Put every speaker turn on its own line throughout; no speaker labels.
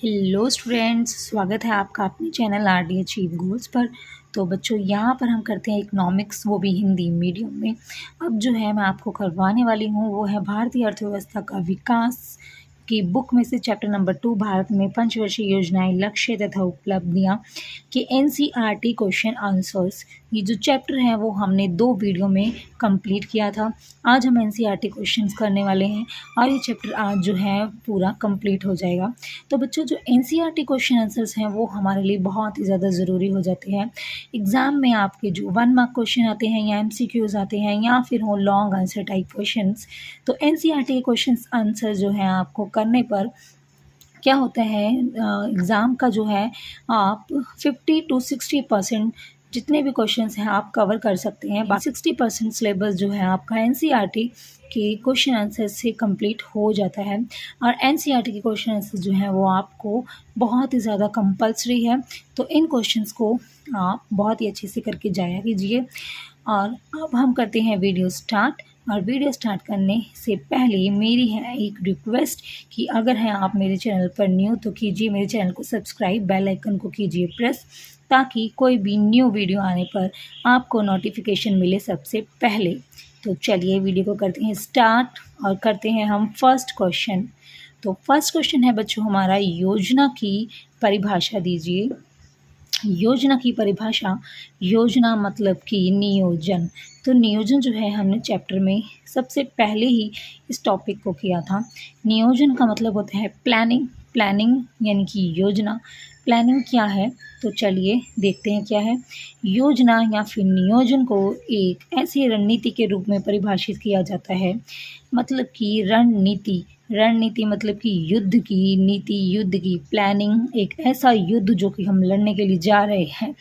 Hello students, स्वागत है आपका अपने चैनल आरडी अचीव गोल्स पर। तो बच्चों, यहाँ पर हम करते हैं इकोनॉमिक्स, वो भी हिंदी मीडियम में। अब जो है मैं आपको करवाने वाली हूँ वो है भारतीय अर्थव्यवस्था का विकास की बुक में से चैप्टर नंबर 2, भारत में पंचवर्षीय योजनाएं, लक्ष्य तथा उपलब्धियाँ के एनसीईआरटी क्वेश्चन आंसर्स। ये जो चैप्टर है वो हमने 2 वीडियो में कंप्लीट किया था। आज हम एनसीईआरटी क्वेश्चंस करने वाले हैं और ये चैप्टर आज जो है पूरा कंप्लीट हो जाएगा। तो बच्चों, जो एनसीईआरटी क्वेश्चन आंसर्स हैं वो हमारे लिए बहुत ही ज़्यादा ज़रूरी हो जाते हैं। एग्ज़ाम में आपके जो 1 मार्क क्वेश्चन आते हैं या एमसीक्यूज़ आते हैं या फिर हो लॉन्ग आंसर टाइप क्वेश्चंस, तो एनसीईआरटी के क्वेश्चन आंसर जो है आपको करने पर क्या होता है, एग्ज़ाम का जो है आप 50 to 60% जितने भी क्वेश्चंस हैं आप कवर कर सकते हैं। 60% सिलेबस जो है आपका एनसीईआरटी के क्वेश्चन आंसर से कंप्लीट हो जाता है। और एनसीईआरटी के क्वेश्चन आंसर जो है वो आपको बहुत ही ज़्यादा कंपल्सरी है, तो इन क्वेश्चंस को आप बहुत ही अच्छे से करके जाया कीजिए। और अब हम करते हैं वीडियो स्टार्ट। और वीडियो स्टार्ट करने से पहले मेरी है एक रिक्वेस्ट कि अगर हैं आप मेरे चैनल पर न्यू तो कीजिए मेरे चैनल को सब्सक्राइब, बेल आइकन को कीजिए प्रेस, ताकि कोई भी न्यू वीडियो आने पर आपको नोटिफिकेशन मिले सबसे पहले। तो चलिए वीडियो को करते हैं स्टार्ट और करते हैं हम फर्स्ट क्वेश्चन। तो फर्स्ट क्वेश्चन है बच्चों हमारा, योजना की परिभाषा दीजिए। योजना की परिभाषा, योजना मतलब कि नियोजन। तो नियोजन जो है हमने चैप्टर में सबसे पहले ही इस टॉपिक को किया था। नियोजन का मतलब होता है प्लानिंग। प्लानिंग यानी कि योजना। प्लानिंग क्या है, तो चलिए देखते हैं क्या है। योजना या फिर नियोजन को एक ऐसी रणनीति के रूप में परिभाषित किया जाता है, मतलब कि रणनीति। रणनीति मतलब कि युद्ध की नीति, युद्ध की प्लानिंग, एक ऐसा युद्ध जो कि हम लड़ने के लिए जा रहे हैं।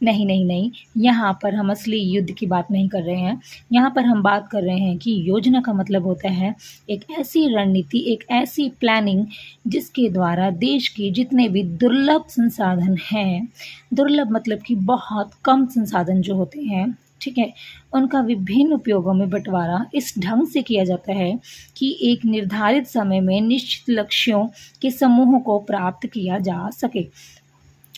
नहीं नहीं नहीं, यहाँ पर हम असली युद्ध की बात नहीं कर रहे हैं। यहाँ पर हम बात कर रहे हैं कि योजना का मतलब होता है एक ऐसी रणनीति, एक ऐसी प्लानिंग जिसके द्वारा देश के जितने भी दुर्लभ संसाधन हैं, दुर्लभ मतलब कि बहुत कम संसाधन जो होते हैं, ठीक है, उनका विभिन्न उपयोगों में बंटवारा इस ढंग से किया जाता है कि एक निर्धारित समय में निश्चित लक्ष्यों के समूह को प्राप्त किया जा सके।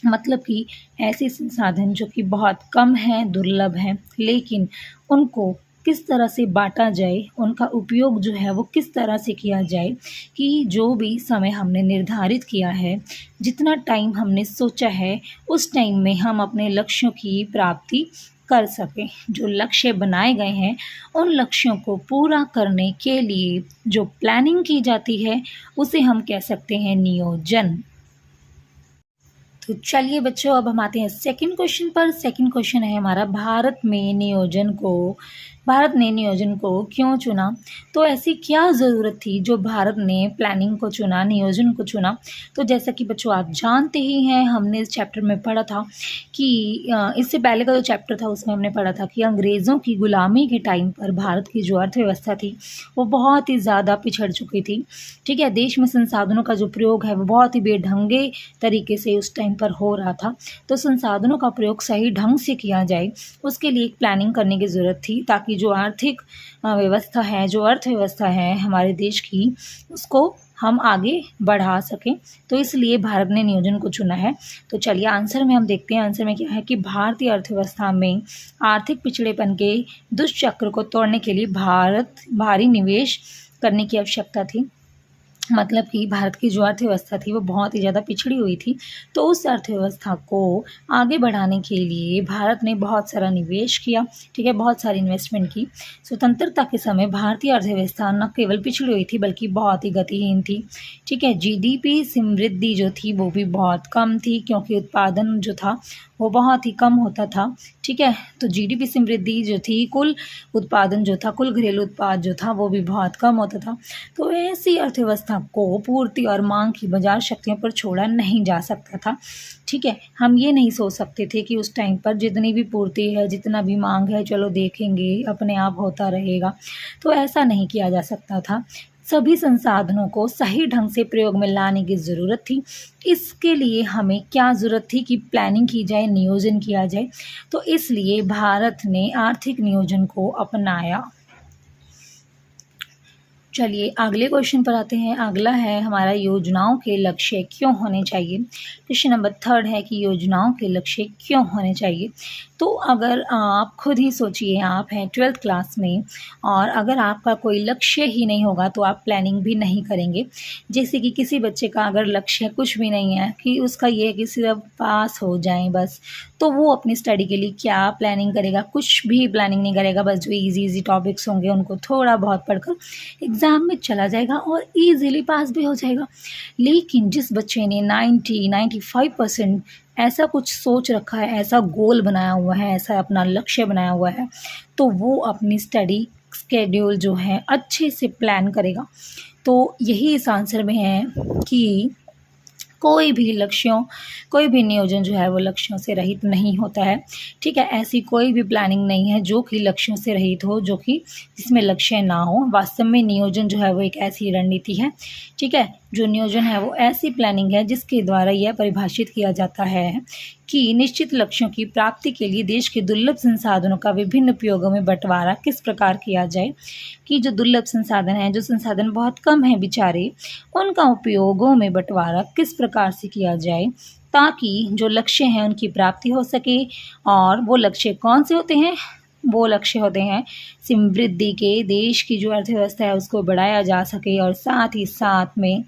मतलब कि ऐसे संसाधन जो कि बहुत कम हैं, दुर्लभ हैं, लेकिन उनको किस तरह से बांटा जाए, उनका उपयोग जो है वो किस तरह से किया जाए कि जो भी समय हमने निर्धारित किया है, जितना टाइम हमने सोचा है, उस टाइम में हम अपने लक्ष्यों की प्राप्ति कर सकें। जो लक्ष्य बनाए गए हैं उन लक्ष्यों को पूरा करने के लिए जो प्लानिंग की जाती है उसे हम कह सकते हैं नियोजन। तो चलिए बच्चों, अब हम आते हैं सेकंड क्वेश्चन पर। सेकंड क्वेश्चन है हमारा, भारत ने नियोजन को क्यों चुना। तो ऐसी क्या ज़रूरत थी जो भारत ने प्लानिंग को चुना, नियोजन को चुना। तो जैसा कि बच्चों आप जानते ही हैं, हमने इस चैप्टर में पढ़ा था कि इससे पहले का जो चैप्टर था उसमें हमने पढ़ा था कि अंग्रेज़ों की गुलामी के टाइम पर भारत की जो अर्थव्यवस्था थी वो बहुत ही ज़्यादा पिछड़ चुकी थी। ठीक है, देश में संसाधनों का जो प्रयोग है वो बहुत ही बेढंगे तरीके से उस टाइम पर हो रहा था। तो संसाधनों का प्रयोग सही ढंग से किया जाए, उसके लिए एक प्लानिंग करने की ज़रूरत थी, ताकि जो आर्थिक व्यवस्था है, जो अर्थव्यवस्था है हमारे देश की, उसको हम आगे बढ़ा सकें। तो इसलिए भारत ने नियोजन को चुना है। तो चलिए आंसर में हम देखते हैं। आंसर में क्या है कि भारतीय अर्थव्यवस्था में आर्थिक पिछड़ेपन के दुष्चक्र को तोड़ने के लिए भारी निवेश करने की आवश्यकता थी। मतलब कि भारत की जो अर्थव्यवस्था थी वो बहुत ही ज़्यादा पिछड़ी हुई थी, तो उस अर्थव्यवस्था को आगे बढ़ाने के लिए भारत ने बहुत सारा निवेश किया। ठीक है, बहुत सारी इन्वेस्टमेंट की। स्वतंत्रता के समय भारतीय अर्थव्यवस्था न केवल पिछड़ी हुई थी बल्कि बहुत ही गतिहीन थी। ठीक है, जीडीपी समृद्धि जो थी वो भी बहुत कम थी, क्योंकि उत्पादन जो था वो बहुत ही कम होता था। ठीक है, तो जीडीपी समृद्धि जो थी, कुल उत्पादन जो था, कुल घरेलू उत्पाद जो था वो भी बहुत कम होता था। तो ऐसी अर्थव्यवस्था को पूर्ति और मांग की बाजार शक्तियों पर छोड़ा नहीं जा सकता था। ठीक है, हम ये नहीं सोच सकते थे कि उस टाइम पर जितनी भी पूर्ति है, जितना भी मांग है, चलो देखेंगे अपने आप होता रहेगा। तो ऐसा नहीं किया जा सकता था। सभी संसाधनों को सही ढंग से प्रयोग में लाने की ज़रूरत थी। इसके लिए हमें क्या ज़रूरत थी कि प्लानिंग की जाए, नियोजन किया जाए। तो इसलिए भारत ने आर्थिक नियोजन को अपनाया। चलिए अगले क्वेश्चन पर आते हैं। अगला है हमारा, योजनाओं के लक्ष्य क्यों होने चाहिए। क्वेश्चन नंबर 3 है कि योजनाओं के लक्ष्य क्यों होने चाहिए। तो अगर आप खुद ही सोचिए, आप हैं 12th क्लास में और अगर आपका कोई लक्ष्य ही नहीं होगा तो आप प्लानिंग भी नहीं करेंगे। जैसे कि किसी बच्चे का अगर लक्ष्य कुछ भी नहीं है कि उसका ये है कि सिर्फ पास हो जाएं बस, तो वो अपनी स्टडी के लिए क्या प्लानिंग करेगा, कुछ भी प्लानिंग नहीं करेगा। बस जो इजी टॉपिक्स होंगे उनको थोड़ा बहुत पढ़कर एग्ज़ाम में चला जाएगा और ईज़िली पास भी हो जाएगा। लेकिन जिस बच्चे ने 95% ऐसा कुछ सोच रखा है, ऐसा गोल बनाया हुआ है, ऐसा अपना लक्ष्य बनाया हुआ है, तो वो अपनी स्टडी स्केड्यूल जो है अच्छे से प्लान करेगा। तो यही इस आंसर में है कि कोई भी नियोजन जो है वो लक्ष्यों से रहित नहीं होता है। ठीक है, ऐसी कोई भी प्लानिंग नहीं है जो कि लक्ष्यों से रहित हो, जो कि जिसमें लक्ष्य ना हो। वास्तव में नियोजन जो है वो एक ऐसी रणनीति है, ठीक है, जो नियोजन है वो ऐसी प्लानिंग है जिसके द्वारा यह परिभाषित किया जाता है कि निश्चित लक्ष्यों की प्राप्ति के लिए देश के दुर्लभ संसाधनों का विभिन्न उपयोगों में बंटवारा किस प्रकार किया जाए। कि जो दुर्लभ संसाधन हैं, जो संसाधन बहुत कम हैं बेचारे, उनका उपयोगों में बंटवारा किस प्रकार से किया जाए ताकि जो लक्ष्य हैं उनकी प्राप्ति हो सके। और वो लक्ष्य कौन से होते हैं? वो लक्ष्य होते हैं समृद्धि के, देश की जो अर्थव्यवस्था है उसको बढ़ाया जा सके और साथ ही साथ में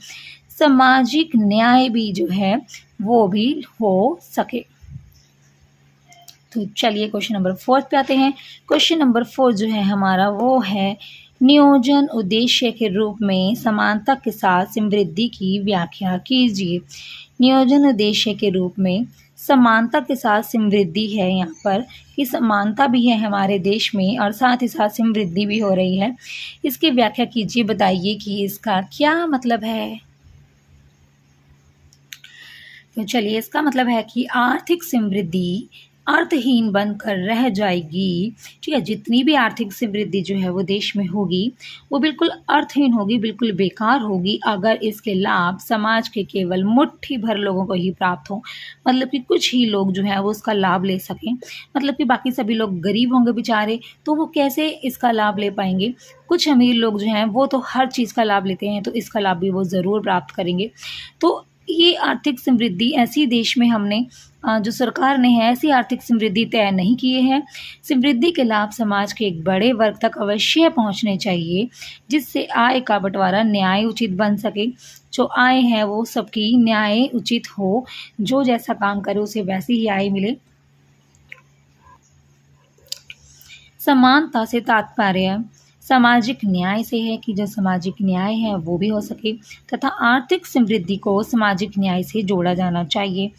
सामाजिक न्याय भी जो है वो भी हो सके। तो चलिए क्वेश्चन नंबर 4 पे आते हैं। क्वेश्चन नंबर 4 जो है हमारा वो है, नियोजन उद्देश्य के रूप में समानता के साथ समृद्धि की व्याख्या कीजिए। नियोजन उद्देश्य के रूप में समानता के साथ समृद्धि है, यहाँ पर कि समानता भी है हमारे देश में और साथ ही साथ समृद्धि भी हो रही है। इसकी व्याख्या कीजिए, बताइए कि इसका क्या मतलब है। तो चलिए, इसका मतलब है कि आर्थिक समृद्धि अर्थहीन बनकर रह जाएगी। ठीक है, जितनी भी आर्थिक समृद्धि जो है वो देश में होगी वो बिल्कुल अर्थहीन होगी, बिल्कुल बेकार होगी अगर इसके लाभ समाज के केवल मुट्ठी भर लोगों को ही प्राप्त हो। मतलब कि कुछ ही लोग जो है वो उसका लाभ ले सकें, मतलब कि बाकी सभी लोग गरीब होंगे बेचारे, तो वो कैसे इसका लाभ ले पाएंगे। कुछ अमीर लोग जो हैं वो तो हर चीज़ का लाभ लेते हैं, तो इसका लाभ भी वो ज़रूर प्राप्त करेंगे। तो ये आर्थिक समृद्धि ऐसी देश में हमने जो सरकार ने है ऐसी आर्थिक समृद्धि तय नहीं किए हैं। समृद्धि के लाभ समाज के एक बड़े वर्ग तक अवश्य पहुंचने चाहिए, जिससे आय का बंटवारा न्याय उचित बन सके। जो आय है वो सबकी न्याय उचित हो, जो जैसा काम करे उसे वैसी ही आय मिले। समानता से तात्पर्य सामाजिक न्याय से है कि जो सामाजिक न्याय है वो भी हो सके, तथा आर्थिक समृद्धि को सामाजिक न्याय से जोड़ा जाना चाहिए।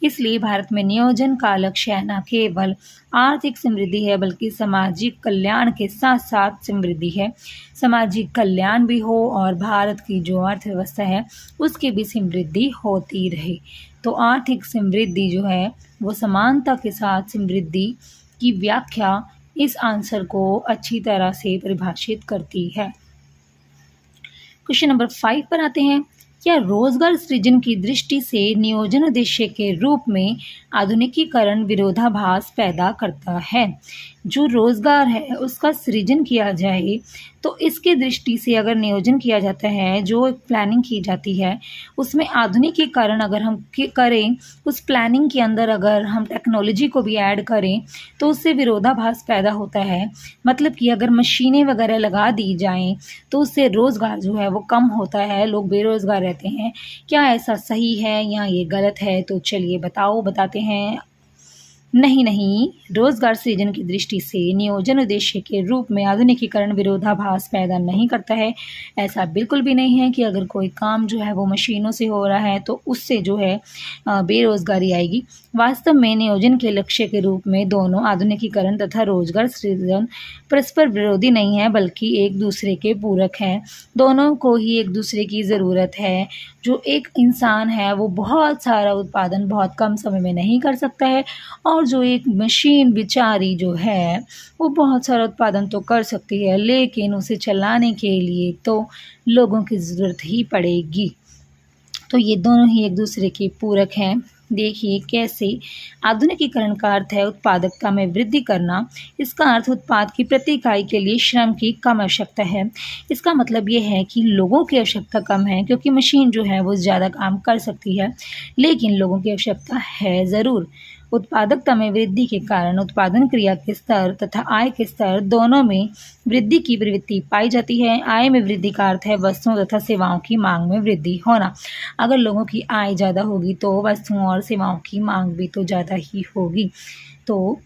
इसलिए भारत में नियोजन का लक्ष्य न केवल आर्थिक समृद्धि है बल्कि सामाजिक कल्याण के साथ साथ समृद्धि है। सामाजिक कल्याण भी हो और भारत की जो अर्थव्यवस्था है उसकी भी समृद्धि होती रहे। तो आर्थिक समृद्धि जो है वो समानता के साथ समृद्धि की व्याख्या इस आंसर को अच्छी तरह से परिभाषित करती है। क्वेश्चन नंबर 5 पर आते हैं। क्या रोजगार सृजन की दृष्टि से नियोजन उद्देश्य के रूप में आधुनिकीकरण विरोधाभास पैदा करता है? जो रोजगार है उसका सृजन किया जाए तो इसके दृष्टि से अगर नियोजन किया जाता है, जो प्लानिंग की जाती है उसमें आधुनिकीकरण अगर हम करें, उस प्लानिंग के अंदर अगर हम टेक्नोलॉजी को भी ऐड करें तो उससे विरोधाभास पैदा होता है। मतलब कि अगर मशीनें वगैरह लगा दी जाएं तो उससे रोज़गार जो है वो कम होता है, लोग बेरोज़गार रहते हैं। क्या ऐसा सही है या ये गलत है? तो चलिए बताते हैं। नहीं, रोजगार सृजन की दृष्टि से नियोजन उद्देश्य के रूप में आधुनिकीकरण विरोधाभास पैदा नहीं करता है। ऐसा बिल्कुल भी नहीं है कि अगर कोई काम जो है वो मशीनों से हो रहा है तो उससे जो है बेरोजगारी आएगी। वास्तव में नियोजन के लक्ष्य के रूप में दोनों आधुनिकीकरण तथा रोजगार सृजन परस्पर विरोधी नहीं है बल्कि एक दूसरे के पूरक हैं। दोनों को ही एक दूसरे की ज़रूरत है। जो एक इंसान है वो बहुत सारा उत्पादन बहुत कम समय में नहीं कर सकता है, और जो एक मशीन बेचारी जो है वो बहुत सारा उत्पादन तो कर सकती है, लेकिन उसे चलाने के लिए तो लोगों की ज़रूरत ही पड़ेगी। तो ये दोनों ही एक दूसरे के पूरक हैं। देखिए कैसे आधुनिकीकरण का अर्थ है उत्पादकता में वृद्धि करना। इसका अर्थ उत्पाद की प्रति इकाई के लिए श्रम की कम आवश्यकता है। इसका मतलब ये है कि लोगों की आवश्यकता कम है, क्योंकि मशीन जो है वो ज़्यादा काम कर सकती है, लेकिन लोगों की आवश्यकता है ज़रूर। उत्पादकता में वृद्धि के कारण उत्पादन क्रिया के स्तर तथा आय के स्तर दोनों में वृद्धि की प्रवृत्ति पाई जाती है। आय में वृद्धि का अर्थ है वस्तुओं तथा सेवाओं की मांग में वृद्धि होना। अगर लोगों की आय ज़्यादा होगी तो वस्तुओं और सेवाओं की मांग भी तो ज़्यादा ही होगी। तो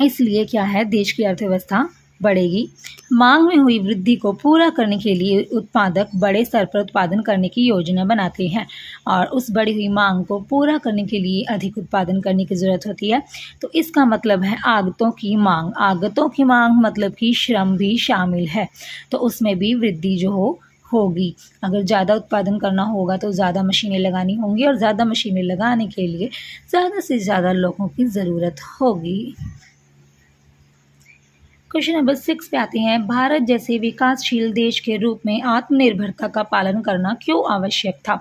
इसलिए क्या है, देश की अर्थव्यवस्था बढ़ेगी। मांग में हुई वृद्धि को पूरा करने के लिए उत्पादक बड़े स्तर पर उत्पादन करने की योजना बनाते हैं, और उस बढ़ी हुई मांग को पूरा करने के लिए अधिक उत्पादन करने की ज़रूरत होती है। तो इसका मतलब है आगतों की मांग। आगतों की मांग मतलब कि श्रम भी शामिल है, तो उसमें भी वृद्धि जो होगी। अगर ज़्यादा उत्पादन करना होगा तो ज़्यादा मशीनें लगानी होंगी, और ज़्यादा मशीनें लगाने के लिए ज़्यादा से ज़्यादा लोगों की ज़रूरत होगी। क्वेश्चन नंबर 6 पे आते हैं, भारत जैसे विकासशील देश के रूप में आत्मनिर्भरता का पालन करना क्यों आवश्यक था?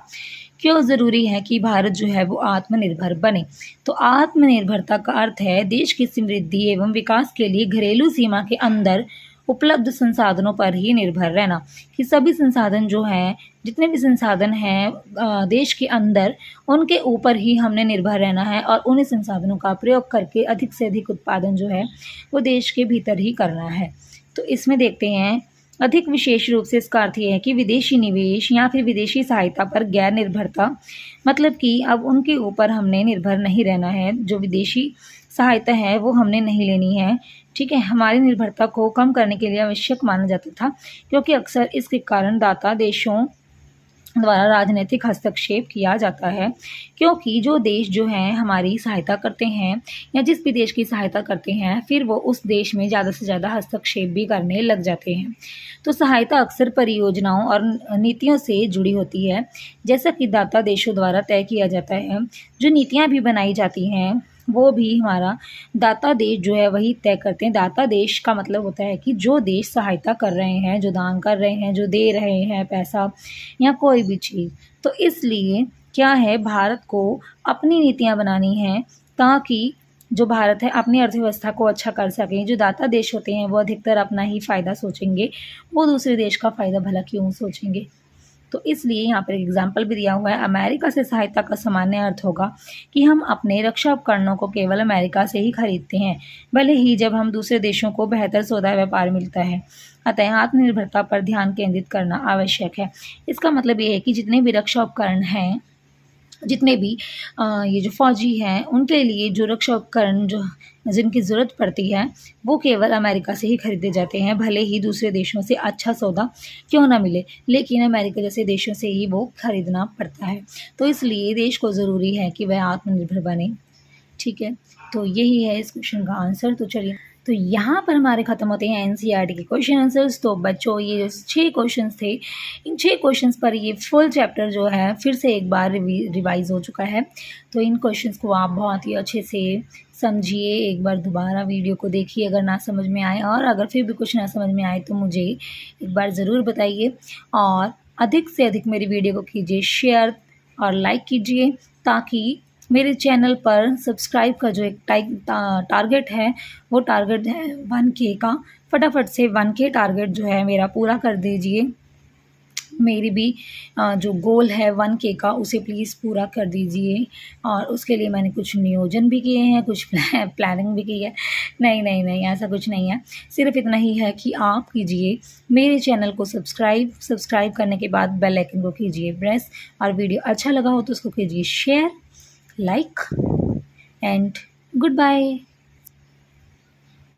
क्यों ज़रूरी है कि भारत जो है वो आत्मनिर्भर बने? तो आत्मनिर्भरता का अर्थ है देश की समृद्धि एवं विकास के लिए घरेलू सीमा के अंदर उपलब्ध संसाधनों पर ही निर्भर रहना। कि सभी संसाधन जो हैं, जितने भी संसाधन हैं देश के अंदर, उनके ऊपर ही हमने निर्भर रहना है, और उन्हीं संसाधनों का प्रयोग करके अधिक से अधिक उत्पादन जो है वो देश के भीतर ही करना है। तो इसमें देखते हैं, अधिक विशेष रूप से इसका अर्थ ये है कि विदेशी निवेश या फिर विदेशी सहायता पर गैर निर्भरता, मतलब कि अब उनके ऊपर हमने निर्भर नहीं रहना है। जो विदेशी सहायता है वो हमने नहीं लेनी है, ठीक है। हमारी निर्भरता को कम करने के लिए आवश्यक माना जाता था, क्योंकि अक्सर इसके कारण दाता देशों द्वारा राजनीतिक हस्तक्षेप किया जाता है। क्योंकि जो देश जो हैं हमारी सहायता करते हैं, या जिस भी देश की सहायता करते हैं, फिर वो उस देश में ज़्यादा से ज़्यादा हस्तक्षेप भी करने लग जाते हैं। तो सहायता अक्सर परियोजनाओं और नीतियों से जुड़ी होती है, जैसा कि दाता देशों द्वारा तय किया जाता है। जो नीतियाँ भी बनाई जाती हैं वो भी हमारा दाता देश जो है वही तय करते हैं। दाता देश का मतलब होता है कि जो देश सहायता कर रहे हैं, जो दान कर रहे हैं, जो दे रहे हैं पैसा या कोई भी चीज़। तो इसलिए क्या है, भारत को अपनी नीतियाँ बनानी हैं, ताकि जो भारत है अपनी अर्थव्यवस्था को अच्छा कर सकें। जो दाता देश होते हैं वो अधिकतर अपना ही फ़ायदा सोचेंगे, वो दूसरे देश का फ़ायदा भला क्यों सोचेंगे। तो इसलिए यहाँ पर एग्जाम्पल भी दिया हुआ है, अमेरिका से सहायता का सामान्य अर्थ होगा कि हम अपने रक्षा उपकरणों को केवल अमेरिका से ही खरीदते हैं, भले ही जब हम दूसरे देशों को बेहतर सौदा व्यापार मिलता है। अतः आत्मनिर्भरता पर ध्यान केंद्रित करना आवश्यक है। इसका मतलब ये है कि जितने भी रक्षा उपकरण हैं, जितने भी ये जो फौजी हैं, उनके लिए जो रक्षा उपकरण जो जिनकी ज़रूरत पड़ती है वो केवल अमेरिका से ही खरीदे जाते हैं, भले ही दूसरे देशों से अच्छा सौदा क्यों ना मिले, लेकिन अमेरिका जैसे देशों से ही वो खरीदना पड़ता है। तो इसलिए देश को ज़रूरी है कि वह आत्मनिर्भर बने, ठीक है। तो यही है इस क्वेश्चन का आंसर। तो चलिए, तो यहाँ पर हमारे ख़त्म होते हैं एनसीईआरटी के क्वेश्चन आंसर्स। तो बच्चों, ये 6 क्वेश्चंस थे, इन 6 क्वेश्चंस पर ये फुल चैप्टर जो है फिर से एक बार रिवाइज़ हो चुका है। तो इन क्वेश्चंस को आप बहुत ही अच्छे से समझिए, एक बार दोबारा वीडियो को देखिए अगर ना समझ में आए, और अगर फिर भी कुछ ना समझ में आए तो मुझे एक बार ज़रूर बताइए, और अधिक से अधिक मेरी वीडियो को कीजिए शेयर और लाइक कीजिए, ताकि मेरे चैनल पर सब्सक्राइब का जो एक टारगेट है वो टारगेट है 1K का। फटाफट से 1K टारगेट जो है मेरा पूरा कर दीजिए। मेरी भी जो गोल है 1K का, उसे प्लीज़ पूरा कर दीजिए। और उसके लिए मैंने कुछ नियोजन भी किए हैं, कुछ प्लानिंग भी की है। नहीं, ऐसा कुछ नहीं है। सिर्फ इतना ही है कि आप कीजिए मेरे चैनल को सब्सक्राइब करने के बाद बेल आइकन को कीजिए प्रेस, और वीडियो अच्छा लगा हो तो उसको कीजिए शेयर, like, and goodbye.